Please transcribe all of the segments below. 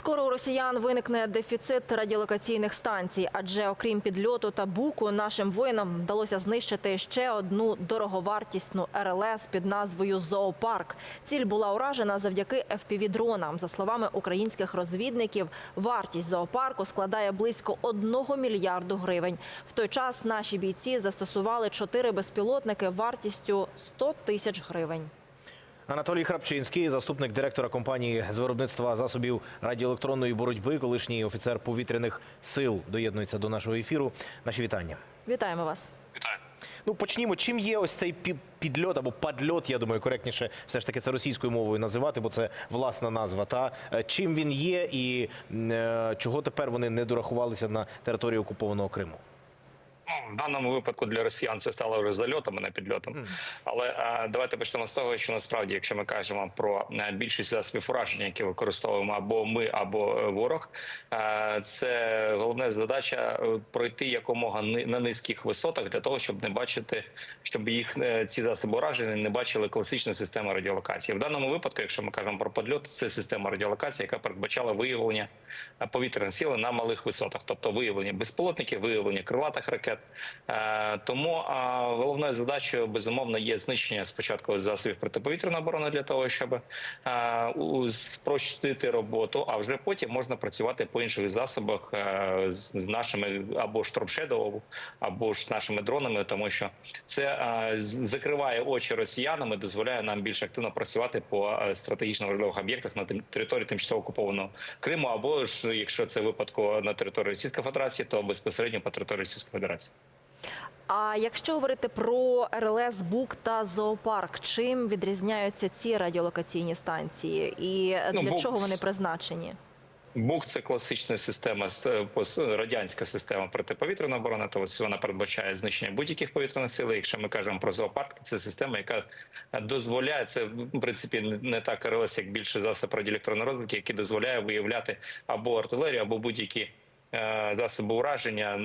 скоро у росіян виникне дефіцит радіолокаційних станцій, адже окрім підльоту та буку, нашим воїнам вдалося знищити ще одну дороговартісну РЛС під назвою «Зоопарк». Ціль була уражена завдяки FPV-дронам. За словами українських розвідників, вартість зоопарку складає близько 1 мільярду гривень. В той час наші бійці застосували 4 безпілотники вартістю 100 тисяч гривень. Анатолій Храпчинський, заступник директора компанії з виробництва засобів радіоелектронної боротьби, колишній офіцер повітряних сил, доєднується до нашого ефіру. Наші вітання. Вітаємо вас. Вітаю. Ну, почнімо. Чим є ось цей підльот або падльот, я думаю, коректніше все ж таки це російською мовою називати, бо це власна назва. Та чим він є і чого тепер вони не дорахувалися на території окупованого Криму? В даному випадку для росіян це стало вже зальотом, а не підльотом. Але давайте почнемо з того, що насправді, якщо ми кажемо про більшість засобів ураження, які використовуємо або ми, або ворог, це головна задача пройти якомога на низьких висотах для того, щоб не бачити, щоб їх ці засоби ураження не бачили класичну систему радіолокації. В даному випадку, якщо ми кажемо про підльот, це система радіолокації, яка передбачала виявлення повітряних сил на малих висотах, тобто виявлення безпілотників, виявлення крилатих ракет. Тому головною задачею, безумовно, є знищення спочатку засобів протиповітряної оборони для того, щоб спростити роботу, а вже потім можна працювати по інших засобах з нашими або ж Storm Shadow, або ж з нашими дронами, тому що це закриває очі росіянам і дозволяє нам більш активно працювати по стратегічно важливих об'єктах на території тимчасово окупованого Криму, або ж, якщо це випадку на території Російської Федерації, то безпосередньо по території Російської Федерації. А якщо говорити про РЛС, БУК та зоопарк, чим відрізняються ці радіолокаційні станції і для чого вони призначені? БУК – це класична система, радянська система протиповітряної оборони, тобто вона передбачає знищення будь-яких повітряних сил. Якщо ми кажемо про зоопарк, це система, яка дозволяє, це в принципі не так РЛС, як більше засоб радіоелектронної розвідки, який дозволяє виявляти або артилерію, або будь-які засоби ураження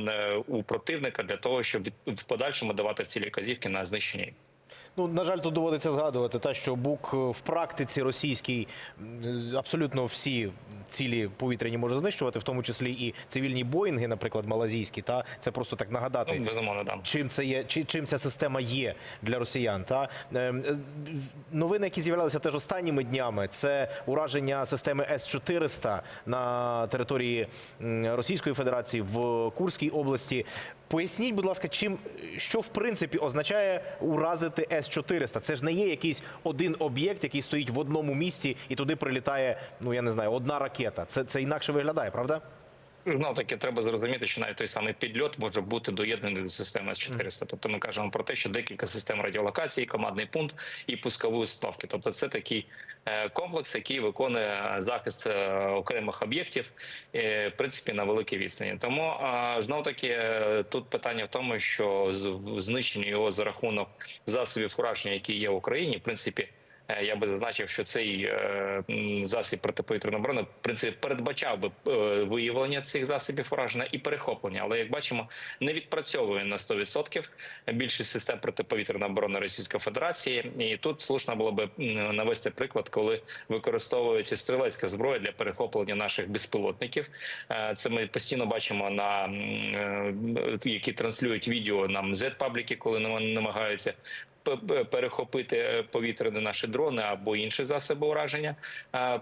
у противника для того, щоб в подальшому давати в цілі вказівки на знищення. Ну, на жаль, тут доводиться згадувати те, що БУК в практиці російській абсолютно всі цілі повітряні може знищувати, в тому числі і цивільні Боїнги, наприклад, малазійські. Та це просто так нагадати, чим ця система є для росіян. Та новини, які з'являлися теж останніми днями, це ураження системи С-400 на території Російської Федерації в Курській області. Поясніть, будь ласка, що в принципі означає уразити С-400? Це ж не є якийсь один об'єкт, який стоїть в одному місці і туди прилітає, ну я не знаю, одна ракета. Це інакше виглядає, правда? Знову таки, треба зрозуміти, що навіть той самий підльот може бути доєднаний до системи С-400. Тобто ми кажемо про те, що декілька систем радіолокації, командний пункт і пускові установки. Тобто це такий комплекс, який виконує захист окремих об'єктів, в принципі, на великій відстані. Тому, знову таки, тут питання в тому, що знищення його за рахунок засобів ураження, які є в Україні, в принципі, я би зазначив, що цей засіб протиповітряної оборони, в принципі, передбачав би виявлення цих засобів ураження і перехоплення. Але, як бачимо, не відпрацьовує на 100% більшість систем протиповітряної оборони Російської Федерації. І тут слушно було би навести приклад, коли використовується стрілецька зброя для перехоплення наших безпілотників. Це ми постійно бачимо, які транслюють відео нам Z-пабліки, коли намагаються перехопити повітряні наші дрони або інші засоби ураження.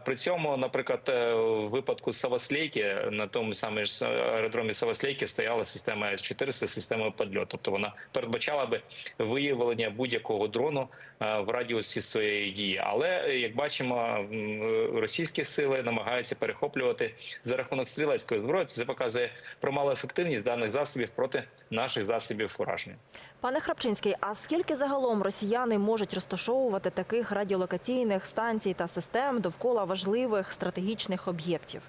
При цьому, наприклад, в випадку Савослейки, на тому самому аеродромі Савослейки стояла система С-400 з системою підльоту. Тобто вона передбачала би виявлення будь-якого дрону в радіусі своєї дії. Але, як бачимо, російські сили намагаються перехоплювати за рахунок стрілецької зброї. Це показує про малу ефективність даних засобів проти наших засобів ураження. Пане Храпчинський, а скільки загалом росіяни можуть розташовувати таких радіолокаційних станцій та систем довкола важливих стратегічних об'єктів?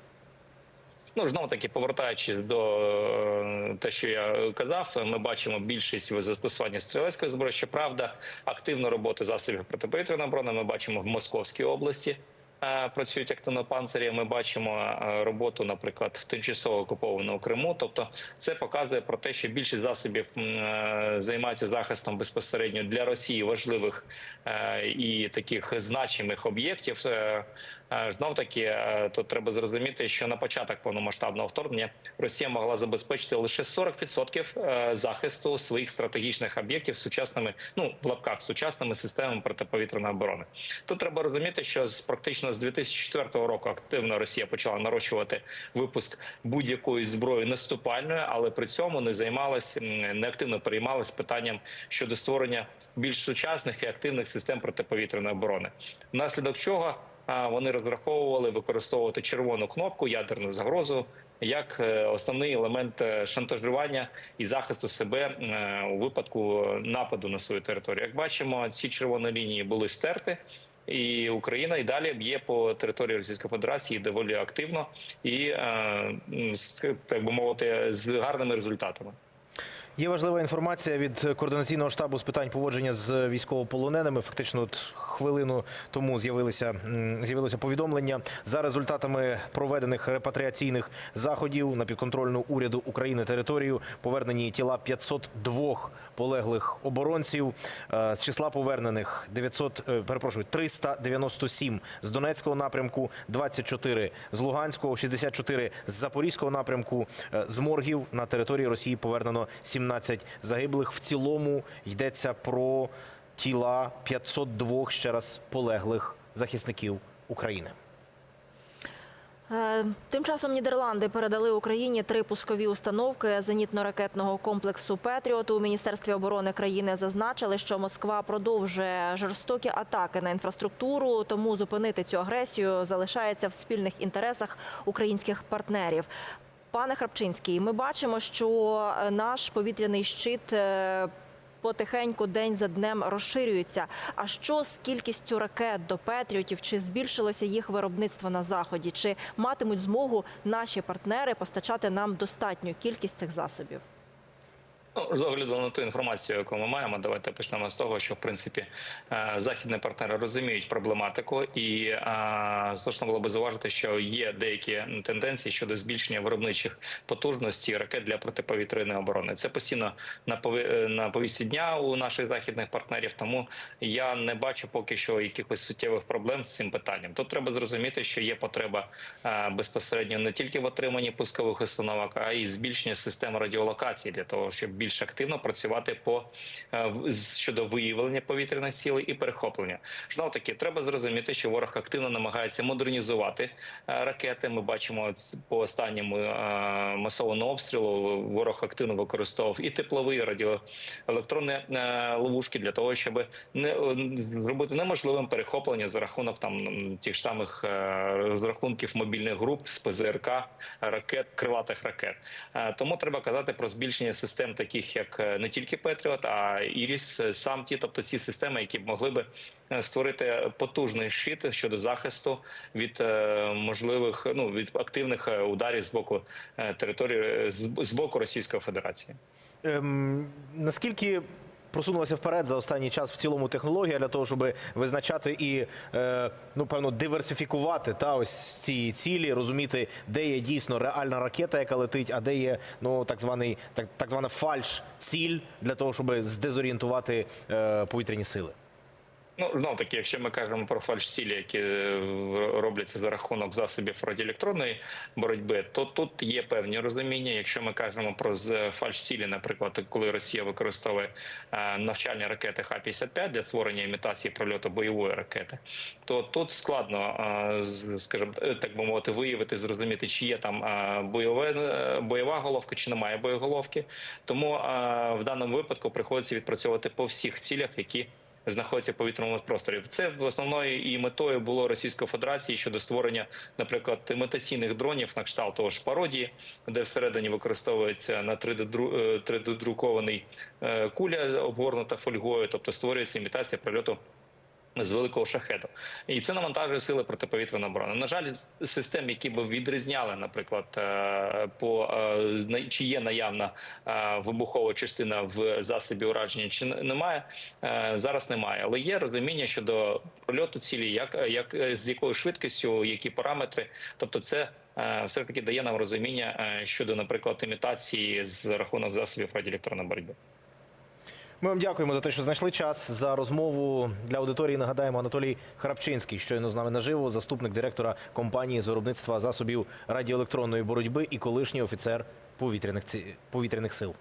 Ну, знову таки, повертаючись до те, що я казав, ми бачимо більшість застосування стрілецької зброї. Щоправда, активну роботу засобів протиповітряної оборони ми бачимо в Московській області. працюють активно панцирі. Ми бачимо роботу, наприклад, в тимчасово окупованому Криму. Тобто це показує про те, що більшість засобів займаються захистом безпосередньо для Росії важливих і таких значимих об'єктів. Знов таки, то треба зрозуміти, що на початок повномасштабного вторгнення Росія могла забезпечити лише 40% захисту своїх стратегічних об'єктів сучасними, ну, в лапках, сучасними системами протиповітряної оборони. Тут треба розуміти, що практично з 2004 року активно Росія почала нарощувати випуск будь-якої зброї наступальної, але при цьому не активно переймалась питанням щодо створення більш сучасних і активних систем протиповітряної оборони. Внаслідок чого вони розраховували використовувати червону кнопку, ядерну загрозу, як основний елемент шантажування і захисту себе у випадку нападу на свою територію. Як бачимо, ці червоні лінії були стерті, і Україна і далі б'є по території Російської Федерації доволі активно і, так би мовити, з гарними результатами. Є важлива інформація від Координаційного штабу з питань поводження з військовополоненими. Фактично, от хвилину тому з'явилося повідомлення. За результатами проведених репатріаційних заходів на підконтрольну уряду України територію повернені тіла 502 полеглих оборонців. З числа повернених 397 з Донецького напрямку, 24 з Луганського, 64 з Запорізького напрямку. З моргів на території Росії повернено 17 загиблих. В цілому йдеться про тіла 502, ще раз, полеглих захисників України. Тим часом Нідерланди передали Україні 3 пускові установки зенітно-ракетного комплексу «Петріот». У Міністерстві оборони країни зазначили, що Москва продовжує жорстокі атаки на інфраструктуру, тому зупинити цю агресію залишається в спільних інтересах українських партнерів. Пане Храпчинський, ми бачимо, що наш повітряний щит потихеньку день за днем розширюється. А що з кількістю ракет до «Петріотів»? Чи збільшилося їх виробництво на Заході? Чи матимуть змогу наші партнери постачати нам достатню кількість цих засобів? Ну, з огляду на ту інформацію, яку ми маємо, давайте почнемо з того, що в принципі західні партнери розуміють проблематику, і слушно було би зауважити, що є деякі тенденції щодо збільшення виробничих потужностей ракет для протиповітряної оборони. Це постійно на повісті дня у наших західних партнерів, тому я не бачу поки що якихось суттєвих проблем з цим питанням. Тут треба зрозуміти, що є потреба безпосередньо не тільки в отриманні пускових установок, а й збільшення систем радіолокації для того, щоб більш активно працювати щодо виявлення повітряних цілей і перехоплення. Знов таки, треба зрозуміти, що ворог активно намагається модернізувати ракети. Ми бачимо по останньому масованому обстрілу ворог активно використовував і теплові, і радіоелектронні ловушки для того, щоб зробити неможливим перехоплення за рахунок тих самих розрахунків мобільних груп з ПЗРК, ракет, крилатих ракет. Тому треба казати про збільшення систем таких, як не тільки «Петріот», а «Іріс», «Самті», тобто ці системи, які б могли би створити потужний щит щодо захисту від можливих, від активних ударів з боку території, з боку Російської Федерації. Наскільки просунулася вперед за останній час в цілому технологія для того, щоб визначати і, певно, диверсифікувати ось ці цілі, розуміти, де є дійсно реальна ракета, яка летить, а де є так звана фальш-ціль для того, щоб здезорієнтувати повітряні сили? Знов таки, якщо ми кажемо про фальш-цілі, які робляться за рахунок засобів радіоелектронної боротьби, то тут є певні розуміння. Якщо ми кажемо про фальш-цілі, наприклад, коли Росія використовує навчальні ракети Х-55 для створення імітації прольоту бойової ракети, то тут складно, скажімо, так би мовити, виявити, зрозуміти, чи є там бойова головка, чи немає боєголовки. Тому в даному випадку приходиться відпрацьовувати по всіх цілях, які знаходяться в повітряному просторі. Це в основною і метою було Російської Федерації щодо створення, наприклад, імітаційних дронів на кшталт того ж пародії, де всередині використовується на 3D-друкований куля обгорнута фольгою, тобто створюється імітація прильоту з великого шахеду. І це навантажує сили протиповітряної оборони. На жаль, систем, які б відрізняли, наприклад, чи є наявна вибухова частина в засобі ураження, чи немає, зараз немає. Але є розуміння щодо прольоту цілі, як з якою швидкістю, які параметри. Тобто це все-таки дає нам розуміння щодо, наприклад, імітації з рахунок засобів радіоелектронної боротьби. Ми вам дякуємо за те, що знайшли час за розмову. Для аудиторії нагадаємо, Анатолій Храпчинський щойно з нами наживо, заступник директора компанії з виробництва засобів радіоелектронної боротьби і колишній офіцер повітряних сил.